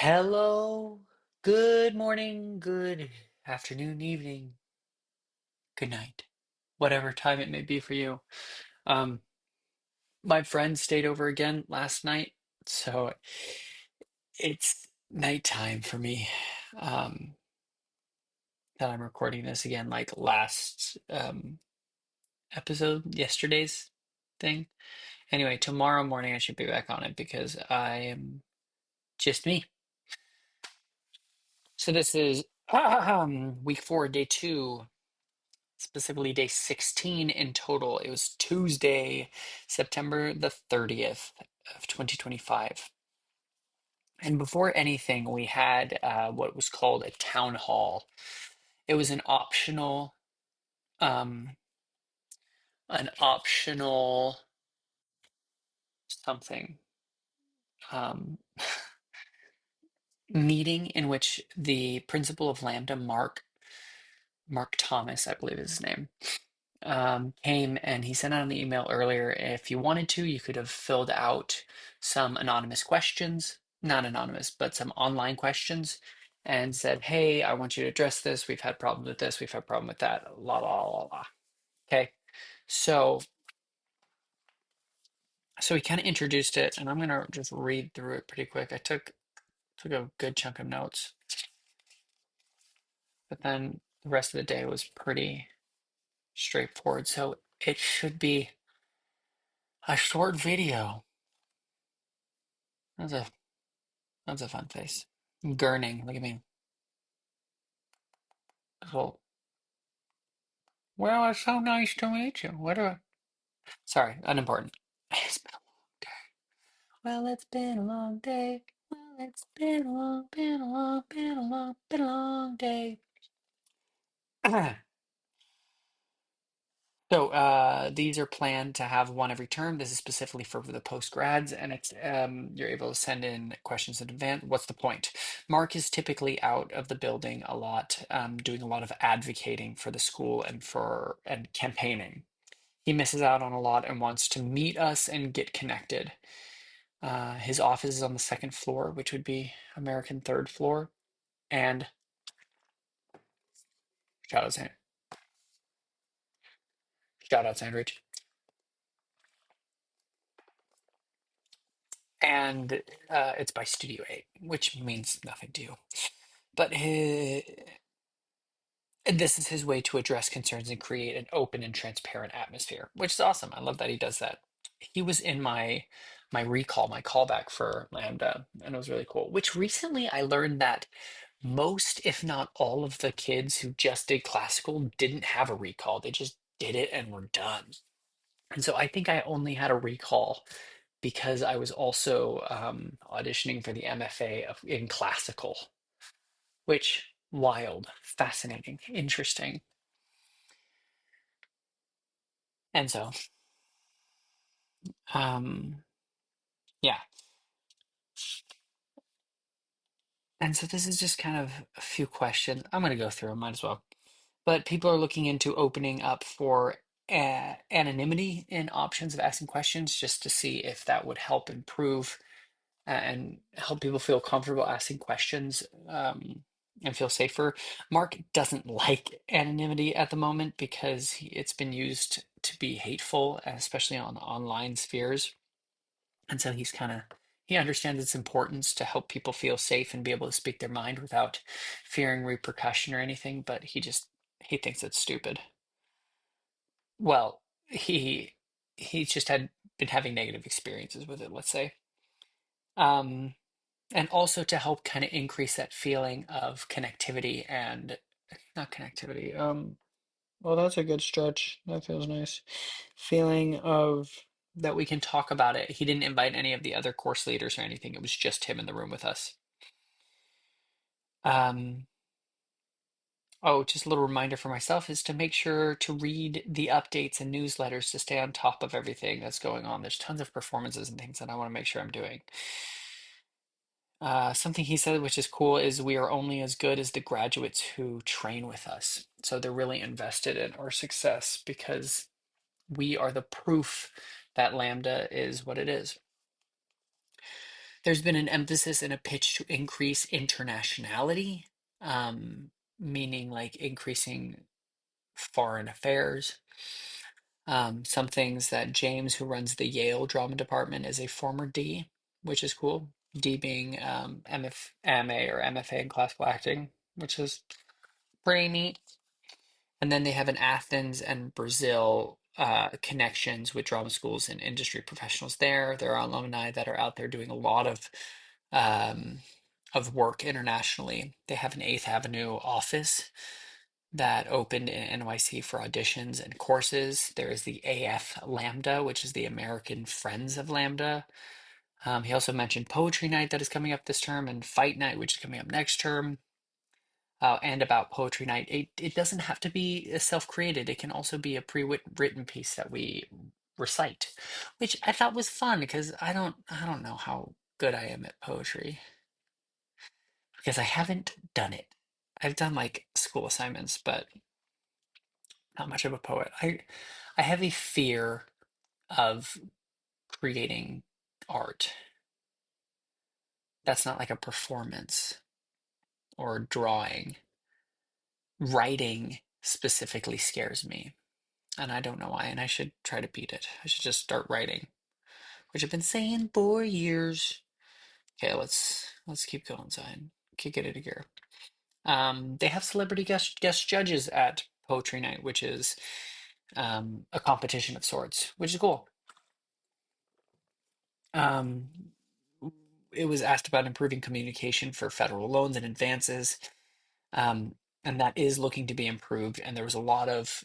Hello, good morning, good afternoon, evening, good night, whatever time it may be for you. Um, my friend stayed over again last night, so it's nighttime for me. Um, that I'm recording this again, like last episode, yesterday's thing. Anyway, tomorrow morning I should be back on it because I am just me. So this is week 4, day 2. Specifically day 16 in total. It was Tuesday, September the 30th of 2025. And before anything, we had what was called a town hall. It was um, an optional something um, meeting in which the principal of LAMDA, Mark Thomas, I believe is his name, came and he sent out an email earlier. If you wanted to, you could have filled out some anonymous questions, not anonymous, but some online questions, and said, "Hey, I want you to address this. We've had problems with this. We've had problem with that. La la la la." Okay, so he kind of introduced it, and I'm gonna just read through it pretty quick. I took a good chunk of notes, but then the rest of the day was pretty straightforward. So it should be a short video. That's a That's a fun face. Gurning, look at me. Well, it's so nice to meet you. What do I... Sorry, unimportant. It's been a long day. Well, it's been a long day. Well, it's been a long day. So, these are planned to have one every term. This is specifically for the post grads, and it's you're able to send in questions in advance. What's the point? Mark is typically out of the building a lot, doing a lot of advocating for the school and campaigning. He misses out on a lot and wants to meet us and get connected. His office is on the second floor, which would be American third floor, and shout out, shout out Sandwich. And it's by Studio 8, which means nothing to you. But this is his way to address concerns and create an open and transparent atmosphere, which is awesome. I love that he does that. He was in my recall, my callback for Lambda, and it was really cool. Which recently I learned that most, if not all, of the kids who just did classical didn't have a recall. They just did it and were done. And so I think I only had a recall because I was also auditioning for the MFA in classical, which wild, fascinating, interesting. And so, um, yeah. And so this is just kind of a few questions. I'm going to go through them, might as well. But people are looking into opening up for anonymity in options of asking questions just to see if that would help improve and help people feel comfortable asking questions and feel safer. Mark doesn't like anonymity at the moment because it's been used to be hateful, especially on online spheres. And so he understands its importance to help people feel safe and be able to speak their mind without fearing repercussion or anything, but he thinks it's stupid. Well, he's just had been having negative experiences with it, let's say. Um, and also to help kind of increase that feeling of connectivity and not connectivity. Well, that's a good stretch. That feels nice. Feeling of that we can talk about it. He didn't invite any of the other course leaders or anything. It was just him in the room with us. Um, oh, just a little reminder for myself is to make sure to read the updates and newsletters to stay on top of everything that's going on. There's tons of performances and things that I want to make sure I'm doing. Something he said, which is cool, is we are only as good as the graduates who train with us. So they're really invested in our success because we are the proof that Lambda is what it is. There's been an emphasis and a pitch to increase internationality, um, meaning like increasing foreign affairs. Some things that James, who runs the Yale drama department, is a former D, which is cool. D being MA or MFA in classical acting, which is pretty neat. And then they have in Athens and Brazil connections with drama schools and industry professionals there. There are alumni that are out there doing a lot um, of work internationally. They have an Eighth Avenue office that opened in NYC for auditions and courses. There is the AF LAMDA, which is the American Friends of LAMDA. He also mentioned Poetry Night that is coming up this term and Fight Night, which is coming up next term. And about Poetry Night, it doesn't have to be self-created. It can also be a pre-written piece that we recite, which I thought was fun because I don't know how good I am at poetry because I haven't done it. I've done like school assignments, but not much of a poet. I have a fear of creating art. That's not like a performance or drawing. Writing specifically scares me, and I don't know why, and I should try to beat it. I should just start writing, which I've been saying for years. Okay, let's keep going, Zion. Kick it into gear. They have celebrity guest judges at Poetry Night, which is a competition of sorts, which is cool. Um, it was asked about improving communication for federal loans and advances, um, and that is looking to be improved. And there was a lot of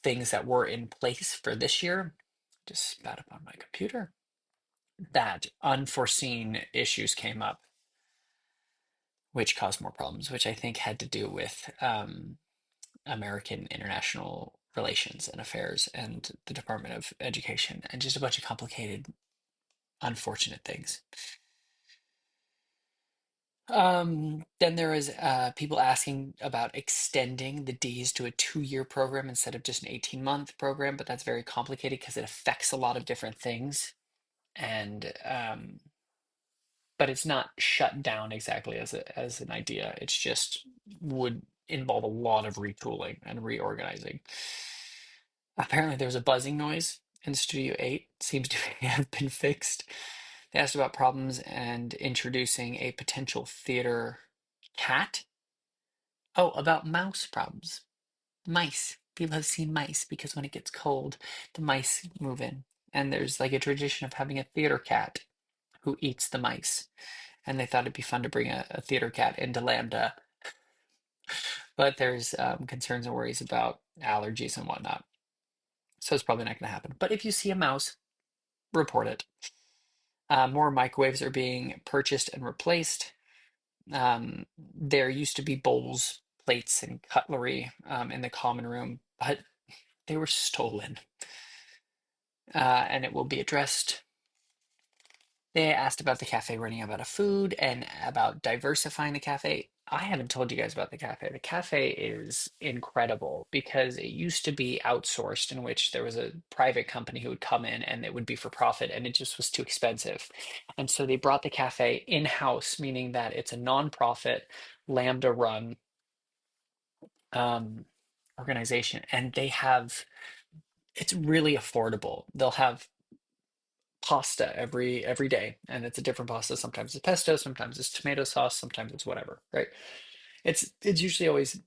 things that were in place for this year. Just spat up on my computer. That unforeseen issues came up, which caused more problems, which I think had to do with American international relations and affairs and the Department of Education and just a bunch of complicated, unfortunate things. Then there is people asking about extending the D's to a 2-year program instead of just an 18-month program, but that's very complicated because it affects a lot of different things. And but it's not shut down exactly as an idea. It's just would involve a lot of retooling and reorganizing. Apparently, there was a buzzing noise in Studio 8. Seems to have been fixed. They asked about problems and introducing a potential theater cat. Oh, about mouse problems. Mice. People have seen mice because when it gets cold, the mice move in. And there's like a tradition of having a theater cat who eats the mice. And they thought it'd be fun to bring a theater cat into LAMDA. But there's concerns and worries about allergies and whatnot. So it's probably not going to happen. But if you see a mouse, report it. More microwaves are being purchased and replaced. There used to be bowls, plates, and cutlery in the common room, but they were stolen, and it will be addressed. They asked about the cafe running out of food and about diversifying the cafe. I haven't told you guys about the cafe. The cafe is incredible because it used to be outsourced, in which there was a private company who would come in and it would be for profit, and it just was too expensive. And so they brought the cafe in-house, meaning that it's a nonprofit, Lambda run um, organization, and it's really affordable. They'll have pasta every day, and it's a different pasta. Sometimes it's pesto, sometimes it's tomato sauce, sometimes it's whatever, right? It's usually always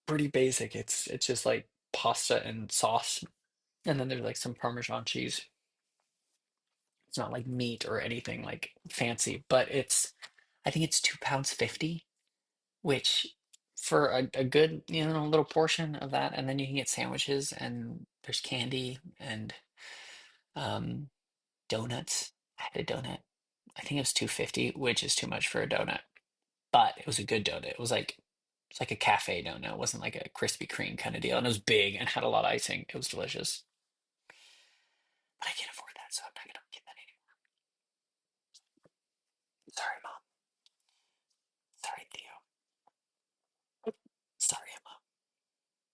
pretty basic. It's just like pasta and sauce, and then there's like some Parmesan cheese. It's not like meat or anything like fancy, but I think it's £2.50, which for a good, little portion of that, and then you can get sandwiches and there's candy and um donuts. I had a donut. I think it was 250, which is too much for a donut, but it was a good donut. It's like a cafe donut. It wasn't like a Krispy Kreme kind of deal. And it was big and had a lot of icing. It was delicious. But I can't afford that, so I'm not gonna get that anymore. Sorry, Mom. Sorry, Theo. Sorry, Emma.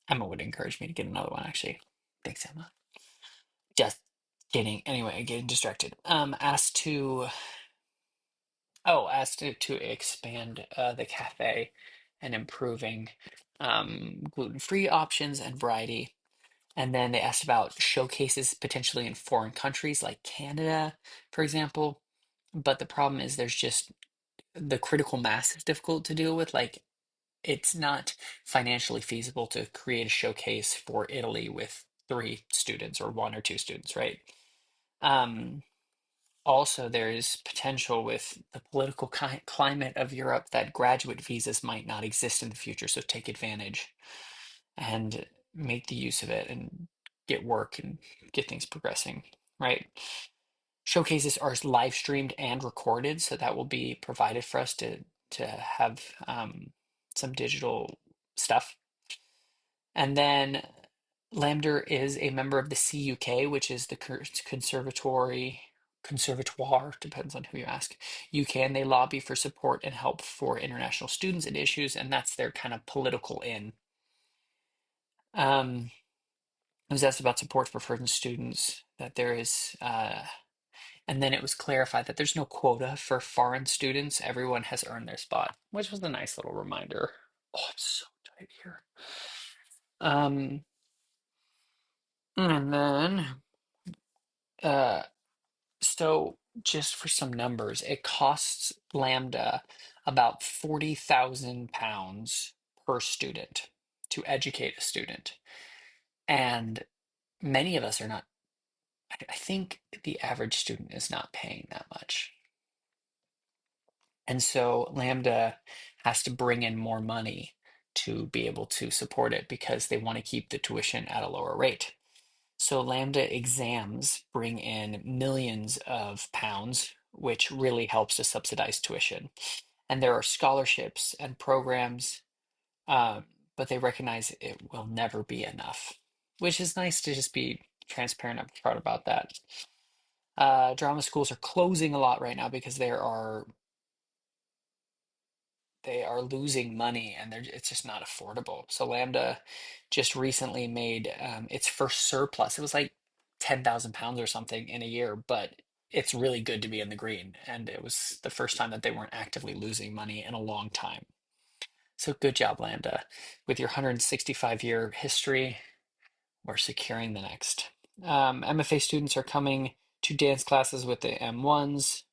Emma would encourage me to get another one, actually. Thanks, Emma. Just kidding. Anyway, getting distracted. Asked to Oh, asked to expand the cafe and improving gluten-free options and variety. And then they asked about showcases potentially in foreign countries like Canada, for example. But the problem is there's just the critical mass is difficult to deal with. Like, it's not financially feasible to create a showcase for Italy with three students or one or two students, right? Um, Also, there is potential with the political climate of Europe that graduate visas might not exist in the future. So take advantage and make the use of it and get work and get things progressing, right? Showcases are live streamed and recorded, so that will be provided for us to have some digital stuff. And then LAMDA is a member of the CUK, which is the conservatoire, depends on who you ask, UK, and they lobby for support and help for international students and issues, and that's their kind of political in. Um, I was asked about support for foreign students, that there is, and then it was clarified that there's no quota for foreign students. Everyone has earned their spot, which was a nice little reminder. Oh, I'm so tight here. Um, and then, uh, so just for some numbers, it costs Lambda about £40,000 per student to educate a student. And many of us are not, I think the average student is not paying that much. And so Lambda has to bring in more money to be able to support it because they want to keep the tuition at a lower rate. So Lambda exams bring in millions of pounds, which really helps to subsidize tuition. And there are scholarships and programs, um, but they recognize it will never be enough, which is nice to just be transparent upfront about that. Drama schools are closing a lot right now because they are losing money and it's just not affordable. So Lambda just recently made its first surplus. It was like £10,000 or something in a year, but it's really good to be in the green. And it was the first time that they weren't actively losing money in a long time. So good job, Lambda. With your 165-year history, we're securing the next. MFA students are coming to dance classes with the M1s,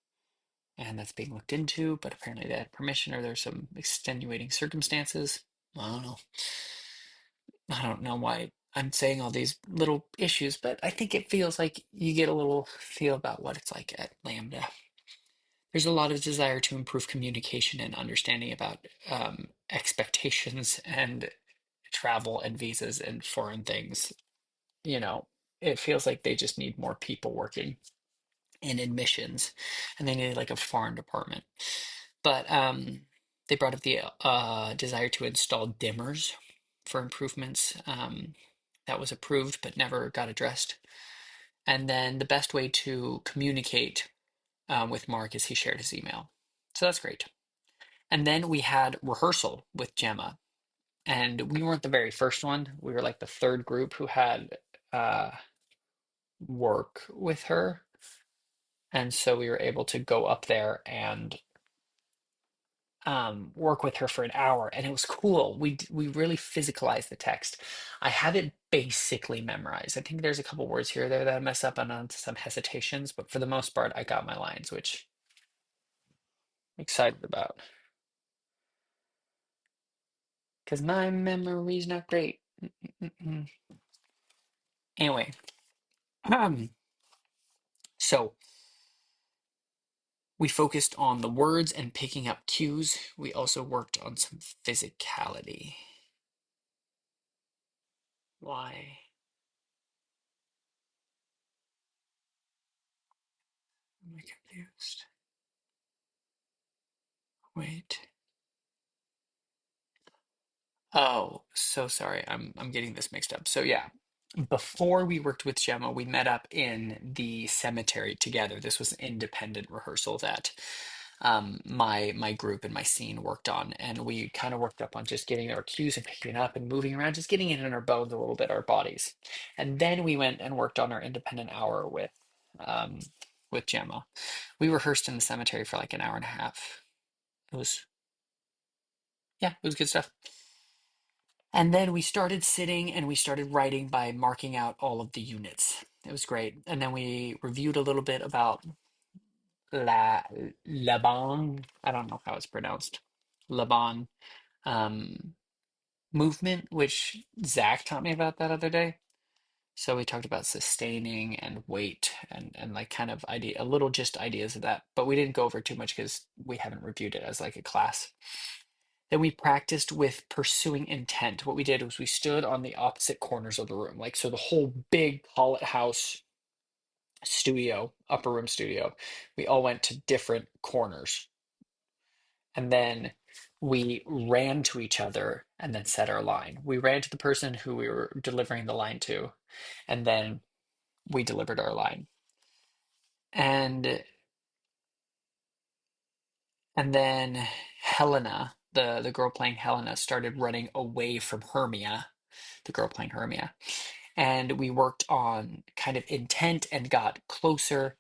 and that's being looked into, but apparently they had permission or there's some extenuating circumstances. I don't know. I don't know why I'm saying all these little issues, but I think it feels like you get a little feel about what it's like at Lambda. There's a lot of desire to improve communication and understanding about expectations and travel and visas and foreign things. You know, it feels like they just need more people working in admissions and they need like a foreign department. But they brought up the desire to install dimmers for improvements. That was approved but never got addressed. And then the best way to communicate with Mark is he shared his email. So that's great. And then we had rehearsal with Gemma. And we weren't the very first one. We were like the third group who had uh, work with her. And so we were able to go up there and work with her for an hour, and it was cool. We really physicalized the text. I have it basically memorized. I think there's a couple words here or there that I mess up and on some hesitations, but for the most part, I got my lines, which I'm excited about because my memory's not great. Mm-mm-mm. Anyway, um, so we focused on the words and picking up cues. We also worked on some physicality. Why am I confused? Wait. Oh, so sorry. I'm getting this mixed up. So yeah, before we worked with Gemma, we met up in the cemetery together. This was an independent rehearsal that my group and my scene worked on, and we kind of worked up on just getting our cues and picking it up and moving around, just getting it in our bones a little bit, our bodies. And then we went and worked on our independent hour with um with Gemma. We rehearsed in the cemetery for like an hour and a half. It was, yeah, it was good stuff. And then we started sitting and we started writing by marking out all of the units. It was great. And then we reviewed a little bit about La Laban. I don't know how it's pronounced. Laban um, movement, which Zach taught me about that other day. So we talked about sustaining and weight and like kind of idea, a little just ideas of that, but we didn't go over too much because we haven't reviewed it as like a class. Then we practiced with pursuing intent. What we did was we stood on the opposite corners of the room, like so the whole big Pollitt House studio, upper room studio, we all went to different corners, and then we ran to each other and then said our line. We ran to the person who we were delivering the line to, and then we delivered our line. And and then Helena, the girl playing Helena, started running away from Hermia, the girl playing Hermia. And we worked on kind of intent and got closer.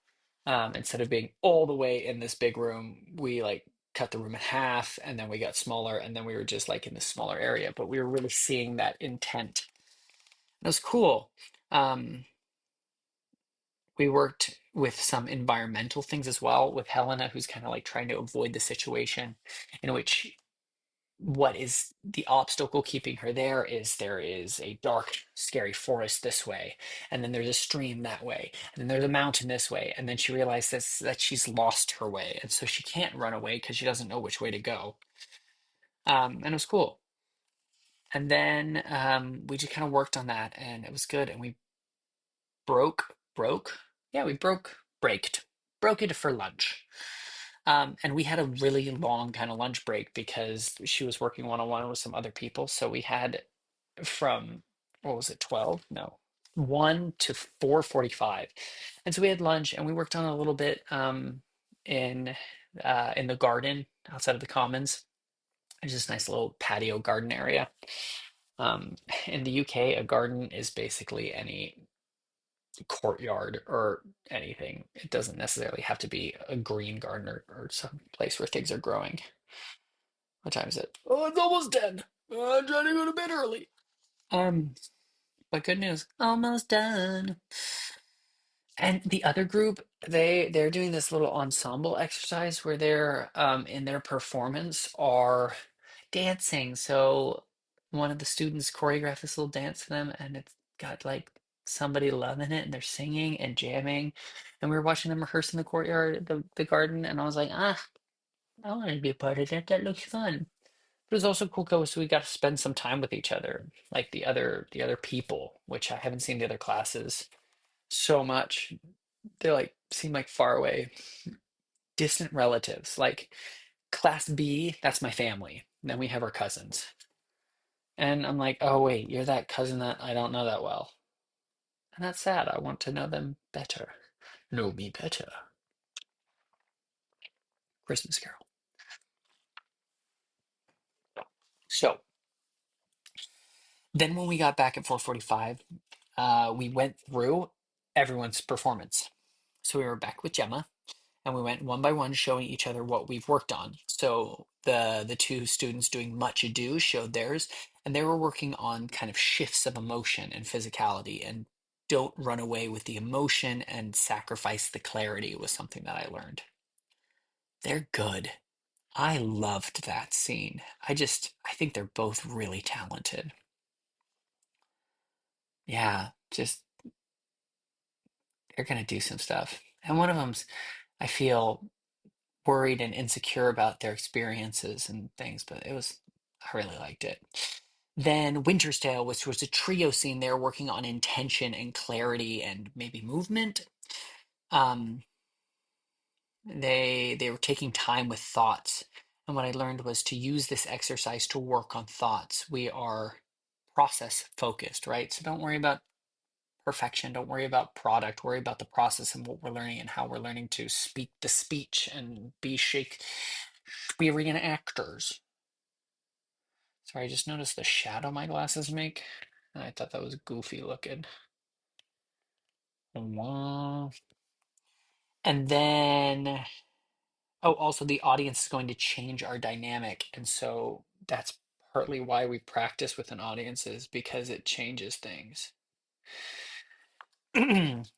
Instead of being all the way in this big room, we like cut the room in half and then we got smaller and then we were just like in this smaller area, but we were really seeing that intent. It was cool. Um, we worked with some environmental things as well with Helena, who's kind of like trying to avoid the situation in which what is the obstacle keeping her there is a dark, scary forest this way, and then there's a stream that way, and then there's a mountain this way, and then she realizes that she's lost her way, and so she can't run away because she doesn't know which way to go. And it was cool. And then we just kind of worked on that, and it was good. And we broke, yeah, we broke it for lunch. And we had a really long kind of lunch break because she was working one-on-one with some other people. So we had from, what was it, 12? No, 1 to 4:45. And so we had lunch and we worked on a little bit in the garden outside of the commons. There's this nice little patio garden area. Um, in the UK, a garden is basically any courtyard or anything. It doesn't necessarily have to be a green garden or some place where things are growing. What time is it? Oh, it's almost 10. I'm trying to go to bed early. Um, but good news, almost done. And the other group, they're doing this little ensemble exercise where they're in their performance are dancing. So one of the students choreographed this little dance for them, and it's got like somebody loving it, and they're singing and jamming. And we were watching them rehearse in the courtyard, the garden, and I was like, I want to be a part of that. That looks fun. But it was also cool because we got to spend some time with each other, like the other people, which I haven't seen the other classes so much. They like seem like far away, distant relatives. Like class B, that's my family. And then we have our cousins. And I'm like, oh wait, you're that cousin that I don't know that well. And that's sad. I want to know them better. Know me better. Christmas Carol. So then when we got back at 4:45, we went through everyone's performance. So we were back with Gemma and we went one by one showing each other what we've worked on. So the two students doing Much Ado showed theirs, and they were working on kind of shifts of emotion and physicality, and don't run away with the emotion and sacrifice the clarity was something that I learned. They're good. I loved that scene. I think they're both really talented. Yeah, just they're gonna do some stuff. And one of them's, I feel, worried and insecure about their experiences and things, but I really liked it. Then Winter's Tale, which was a trio scene, they're working on intention and clarity and maybe movement. Um, they were taking time with thoughts. And what I learned was to use this exercise to work on thoughts. We are process focused, right? So don't worry about perfection. Don't worry about product. Worry about the process and what we're learning and how we're learning to speak the speech and be Shakespearean actors. Sorry, I just noticed the shadow my glasses make, and I thought that was goofy looking. Wah. And then, oh, also the audience is going to change our dynamic. And so that's partly why we practice with an audience is because it changes things.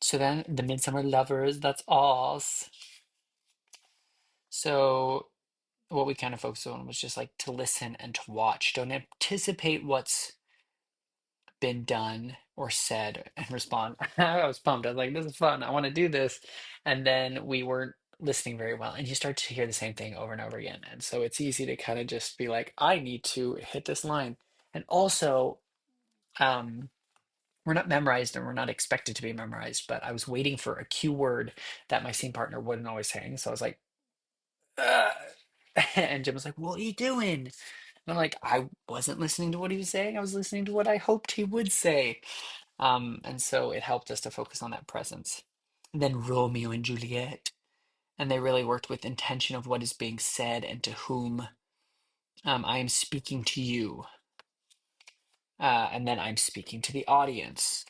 So then the Midsummer Lovers, that's us. So what we kind of focused on was just like to listen and to watch. Don't anticipate what's been done or said and respond. I was pumped. I was like, this is fun. I want to do this. And then we weren't listening very well. And you start to hear the same thing over and over again. And so it's easy to kind of just be like, I need to hit this line. And also, um, we're not memorized and we're not expected to be memorized, but I was waiting for a cue word that my scene partner wouldn't always say. So I was like, "Ugh." And Jim was like, what are you doing? And I'm like, I wasn't listening to what he was saying. I was listening to what I hoped he would say. And so it helped us to focus on that presence. And then Romeo and Juliet. And they really worked with intention of what is being said and to whom I am speaking to you. And then I'm speaking to the audience.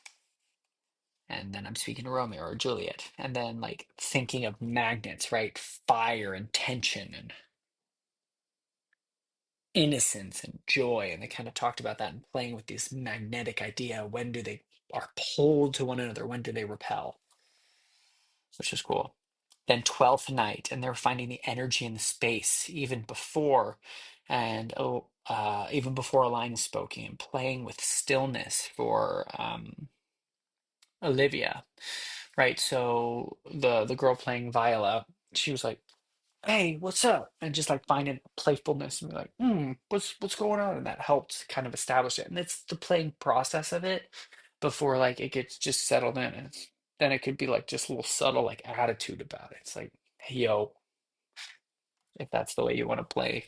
And then I'm speaking to Romeo or Juliet. And then like thinking of magnets, right? Fire and tension and innocence and joy. And they kind of talked about that and playing with this magnetic idea. When do they are pulled to one another? When do they repel? Which is cool. Then 12th night, and they're finding the energy in the space even before, and even before a line is spoken, and playing with stillness for Olivia, right? So the girl playing Viola, she was like, "Hey, what's up?" And just like finding playfulness and be like, what's going on?" And that helped kind of establish it. And it's the playing process of it before like it gets just settled in. And then it could be like just a little subtle like attitude about it. It's like, hey, yo, if that's the way you want to play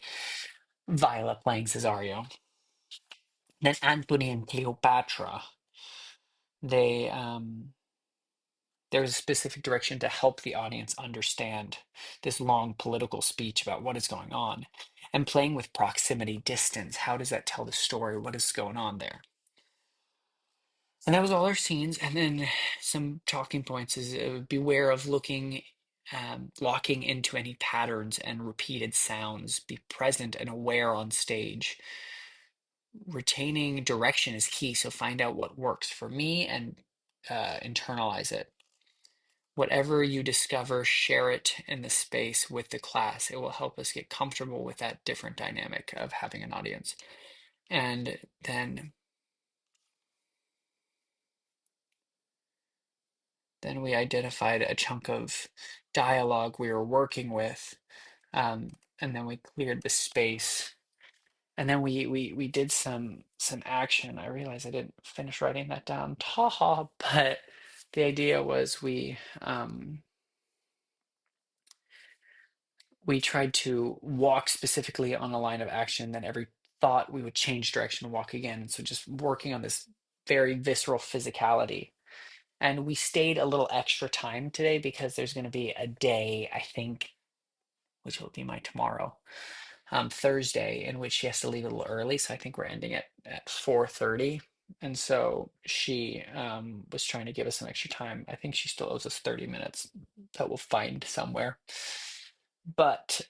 Viola playing Cesario. Then Antony and Cleopatra, they there's a specific direction to help the audience understand this long political speech about what is going on. And playing with proximity, distance, how does that tell the story? What is going on there? And that was all our scenes. And then some talking points is beware of locking into any patterns and repeated sounds. Be present and aware on stage. Retaining direction is key. So find out what works for me and internalize it. Whatever you discover, share it in the space with the class. It will help us get comfortable with that different dynamic of having an audience. And then we identified a chunk of dialogue we were working with, and then we cleared the space. And then we did some action. I realized I didn't finish writing that down. Ta but the idea was we tried to walk specifically on a line of action, then every thought we would change direction and walk again. So just working on this very visceral physicality. And we stayed a little extra time today because there's going to be a day, I think, which will be my tomorrow, Thursday, in which she has to leave a little early. So I think we're ending at 4:30. And so she was trying to give us some extra time. I think she still owes us 30 minutes that we'll find somewhere. But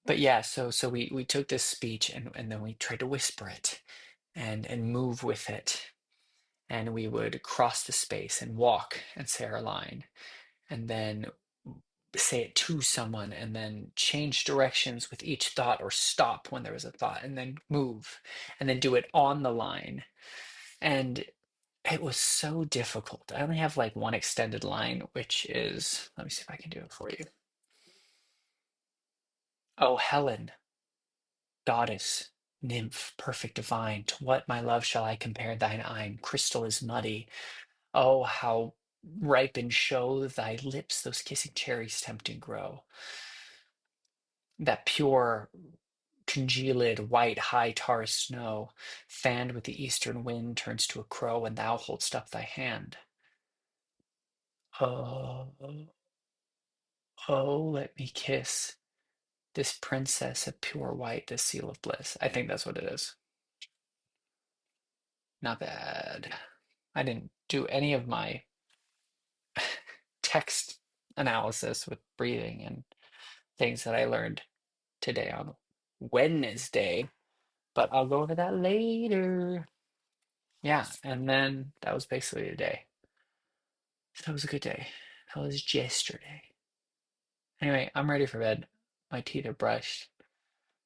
but yeah, so we took this speech and then we tried to whisper it and move with it. And we would cross the space and walk and say our line and then say it to someone and then change directions with each thought or stop when there was a thought and then move and then do it on the line. And it was so difficult. I only have like one extended line, which is, let me see if I can do it for you. Oh, Helen, goddess, nymph, perfect divine, to what, my love, shall I compare thine eyne? Crystal is muddy. Oh, how ripe in show thy lips, those kissing cherries tempting grow. That pure, congealed, white, high tar snow, fanned with the eastern wind, turns to a crow, and thou hold'st up thy hand. Oh, oh, let me kiss this princess of pure white, this seal of bliss. I think that's what it is. not bad. I didn't do any of my text analysis with breathing and things that I learned today on Wednesday, but I'll go over that later. Yeah, and then that was basically the day. So that was a good day. That was yesterday. Anyway, I'm ready for bed. My teeth are brushed.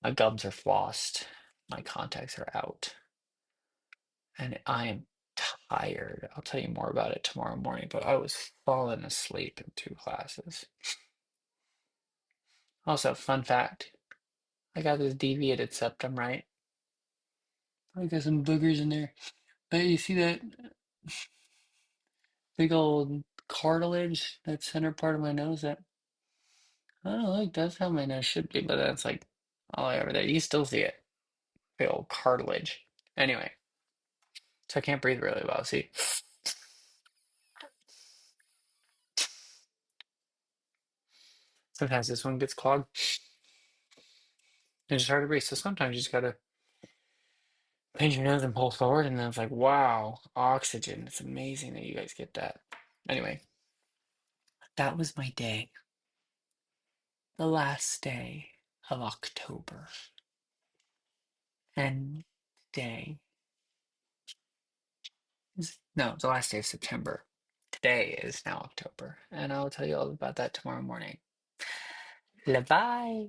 My gums are flossed. My contacts are out. And I am tired. I'll tell you more about it tomorrow morning, but I was falling asleep in 2 classes. Also, fun fact, I got this deviated septum, right? I got some boogers in there. But you see that big old cartilage, that center part of my nose that, oh, look, that's how my nose should be, but that's like all the way over there. You can still see it. Big old cartilage. Anyway, so I can't breathe really well. See, sometimes this one gets clogged. It's just hard to breathe. So sometimes you just gotta pinch your nose and pull forward, and then it's like, wow, oxygen. It's amazing that you guys get that. Anyway, that was my day. The last day of October. And today is, no, the last day of September. Today is now October. And I'll tell you all about that tomorrow morning. Bye.